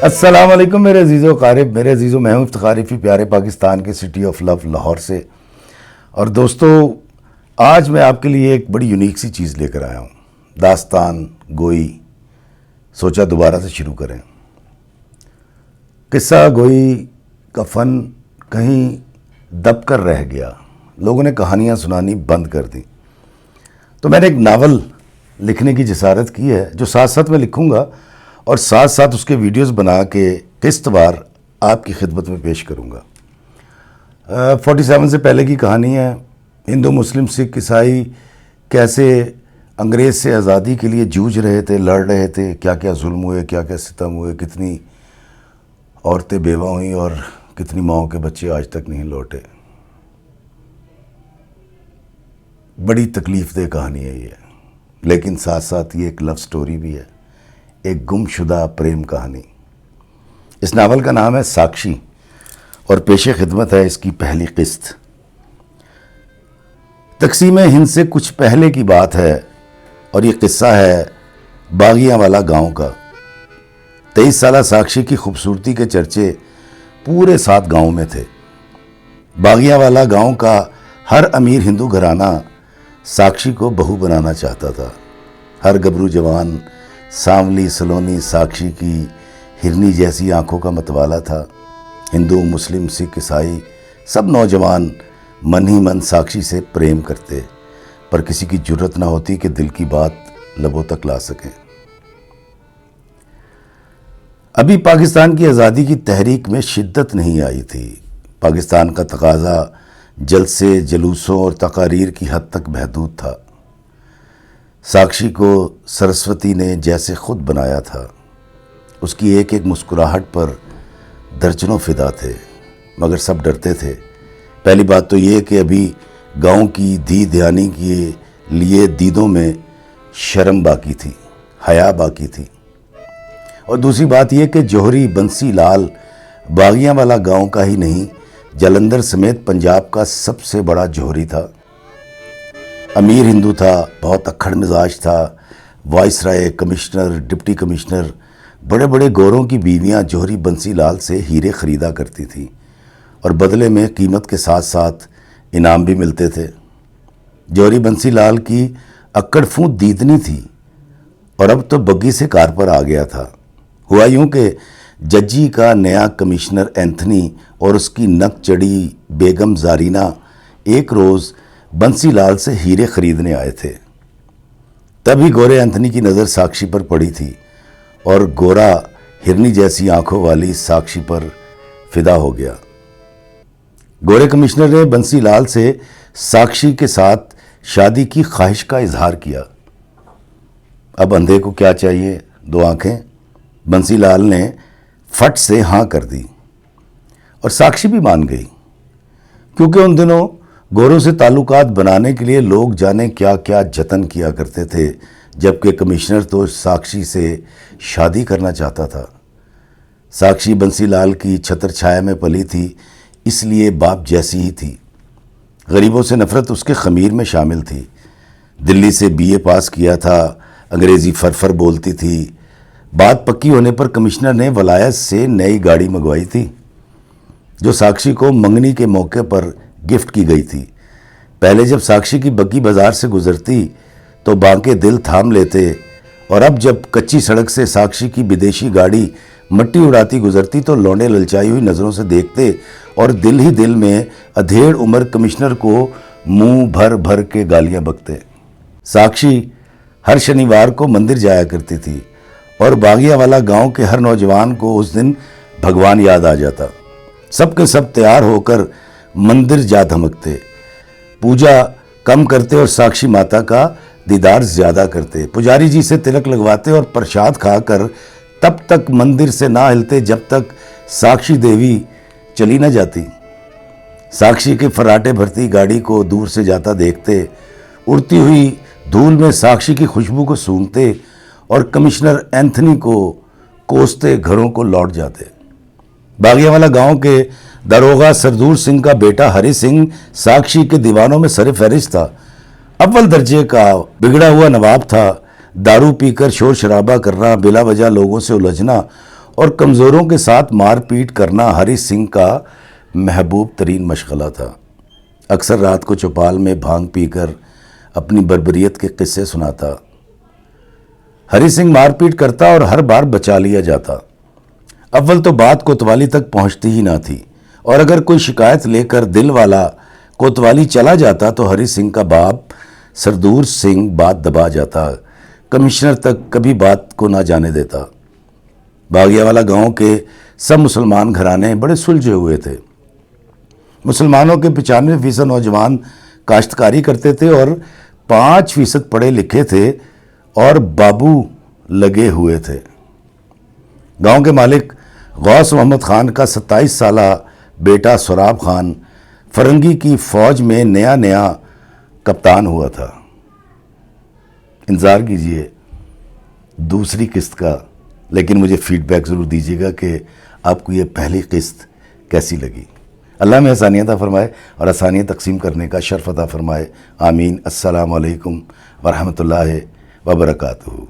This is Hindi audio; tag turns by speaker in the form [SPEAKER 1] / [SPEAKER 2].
[SPEAKER 1] अस्सलाम वालेकुम मेरे अजीज़ो क़ारिब, मेरे अजीज़ो, मैं हूँ इफ्तिखार रिफ़ी, प्यारे पाकिस्तान के सिटी ऑफ लव लाहौर से। और दोस्तों, आज मैं आपके लिए एक बड़ी यूनिक सी चीज़ लेकर आया हूँ। दास्तान गोई, सोचा दोबारा से शुरू करें। किस्सा गोई का फ़न कहीं दब कर रह गया, लोगों ने कहानियाँ सुनानी बंद कर दी। तो मैंने एक नावल लिखने की जसारत की है, जो साथ साथ मैं लिखूँगा और साथ साथ उसके वीडियोस बना के किस्तवार आपकी खिदमत में पेश करूँगा। 47 से पहले की कहानी है। हिंदू, मुस्लिम, सिख, ईसाई कैसे अंग्रेज़ से आज़ादी के लिए जूझ रहे थे, लड़ रहे थे, क्या क्या जुल्म हुए, क्या क्या सितम हुए, कितनी औरतें बेवा हुई और कितनी माओं के बच्चे आज तक नहीं लौटे। बड़ी तकलीफ़देह कहानी है ये, लेकिन साथ साथ ये एक लव स्टोरी भी है, एक गुमशुदा प्रेम कहानी। इस नावल का नाम है साक्षी और पेशे खिदमत है इसकी पहली किस्त। तकसीम हिंद से कुछ पहले की बात है और ये किस्सा है बागियावाला गांव का। 23 साला साक्षी की खूबसूरती के चर्चे पूरे 7 गांव में थे। बागियावाला गांव का हर अमीर हिंदू घराना साक्षी को बहू बनाना चाहता था। हर गबरू जवान सांवली सलोनी साक्षी की हिरनी जैसी आंखों का मतवाला था। हिंदू, मुस्लिम, सिख, ईसाई सब नौजवान मन ही मन साक्षी से प्रेम करते, पर किसी की जुर्रत ना होती कि दिल की बात लबों तक ला सकें। अभी पाकिस्तान की आज़ादी की तहरीक में शिद्दत नहीं आई थी। पाकिस्तान का तकाजा जलसे, जुलूसों और तकारीर की हद तक महदूद था। साक्षी को सरस्वती ने जैसे खुद बनाया था। उसकी एक एक मुस्कुराहट पर दर्जनों फिदा थे, मगर सब डरते थे। पहली बात तो ये कि अभी गांव की धी ध्यानी के लिए दीदों में शर्म बाकी थी, हया बाकी थी। और दूसरी बात यह कि जौहरी बंसी लाल बागियावाला गांव का ही नहीं, जालंधर समेत पंजाब का सबसे बड़ा जौहरी था। अमीर हिंदू था, बहुत अक्खड़ मिजाज था। वाइसराय, कमिश्नर, डिप्टी कमिश्नर, बड़े बड़े गोरों की बीवियां जौहरी बंसी लाल से हीरे ख़रीदा करती थीं और बदले में कीमत के साथ साथ इनाम भी मिलते थे। जौहरी बंसी लाल की अक्कड़ फूंद दीदनी थी और अब तो बग्गी से कार पर आ गया था। हुआ यूँ कि जज्जी का नया कमिश्नर एंथनी और उसकी नक चढ़ी बेगम जारीना एक रोज़ बंसी लाल से हीरे खरीदने आए थे। तभी गोरे एंथनी की नज़र साक्षी पर पड़ी थी और गोरा हिरनी जैसी आंखों वाली साक्षी पर फिदा हो गया। गोरे कमिश्नर ने बंसी लाल से साक्षी के साथ शादी की ख्वाहिश का इजहार किया। अब अंधे को क्या चाहिए, 2 आंखें। बंसी लाल ने फट से हाँ कर दी और साक्षी भी मान गई, क्योंकि उन दिनों गोरों से ताल्लुकात बनाने के लिए लोग जाने क्या क्या जतन किया करते थे, जबकि कमिश्नर तो साक्षी से शादी करना चाहता था। साक्षी बंसी लाल की छत्र छाया में पली थी, इसलिए बाप जैसी ही थी। गरीबों से नफ़रत उसके ख़मीर में शामिल थी। दिल्ली से BA पास किया था, अंग्रेज़ी फरफर बोलती थी। बात पक्की होने पर कमिश्नर ने वलायत से नई गाड़ी मंगवाई थी, जो साक्षी को मंगनी के मौके पर गिफ्ट की गई थी। पहले जब साक्षी की बग्गी बाजार से गुजरती तो बांके दिल थाम लेते, और अब जब कच्ची सड़क से साक्षी की विदेशी गाड़ी मट्टी उड़ाती गुजरती तो लौंडे ललचाई हुई नज़रों से देखते और दिल ही दिल में अधेड़ उम्र कमिश्नर को मुंह भर भर के गालियां बकते। साक्षी हर शनिवार को मंदिर जाया करती थी और बागियावाला गांव के हर नौजवान को उस दिन भगवान याद आ जाता। सबके सब तैयार होकर मंदिर जा धमकते, पूजा कम करते और साक्षी माता का दीदार ज़्यादा करते। पुजारी जी से तिलक लगवाते और प्रसाद खाकर तब तक मंदिर से ना हिलते जब तक साक्षी देवी चली न जाती। साक्षी के फराटे भरती गाड़ी को दूर से जाता देखते, उड़ती हुई धूल में साक्षी की खुशबू को सूंघते और कमिश्नर एंथनी को कोसते घरों को लौट जाते। बागियावाला गांव के दरोगा सरदूर सिंह का बेटा हरि सिंह साक्षी के दीवानों में सर फहरिस्त था। अव्वल दर्जे का बिगड़ा हुआ नवाब था। दारू पीकर शोर शराबा करना, बिला वजह लोगों से उलझना और कमज़ोरों के साथ मारपीट करना हरी सिंह का महबूब तरीन मशगला था। अक्सर रात को चौपाल में भांग पीकर अपनी बर्बरियत के किस्से सुनाता। हरी सिंह मारपीट करता और हर बार बचा लिया जाता। अव्वल तो बात कोतवाली तक पहुंचती ही ना थी, और अगर कोई शिकायत लेकर दिल वाला कोतवाली चला जाता तो हरी सिंह का बाप सरदूर सिंह बात दबा जाता, कमिश्नर तक कभी बात को ना जाने देता। बागियावाला गांव के सब मुसलमान घराने बड़े सुलझे हुए थे। मुसलमानों के 95% नौजवान काश्तकारी करते थे और 5% पढ़े लिखे थे और बाबू लगे हुए थे। गांव के मालिक गौस मोहम्मद खान का 27 साला बेटा सुराब खान फरंगी की फौज में नया नया कप्तान हुआ था। इंतज़ार कीजिए दूसरी किस्त का, लेकिन मुझे फीडबैक ज़रूर दीजिएगा कि आपको ये पहली किस्त कैसी लगी। अल्लाह में आसानियत अता फरमाए और आसानियत तकसीम करने का शर्फ अता फरमाए। आमीन। अस्सलामु अलैकुम वरहमतुल्लाहि वबरकातुहू।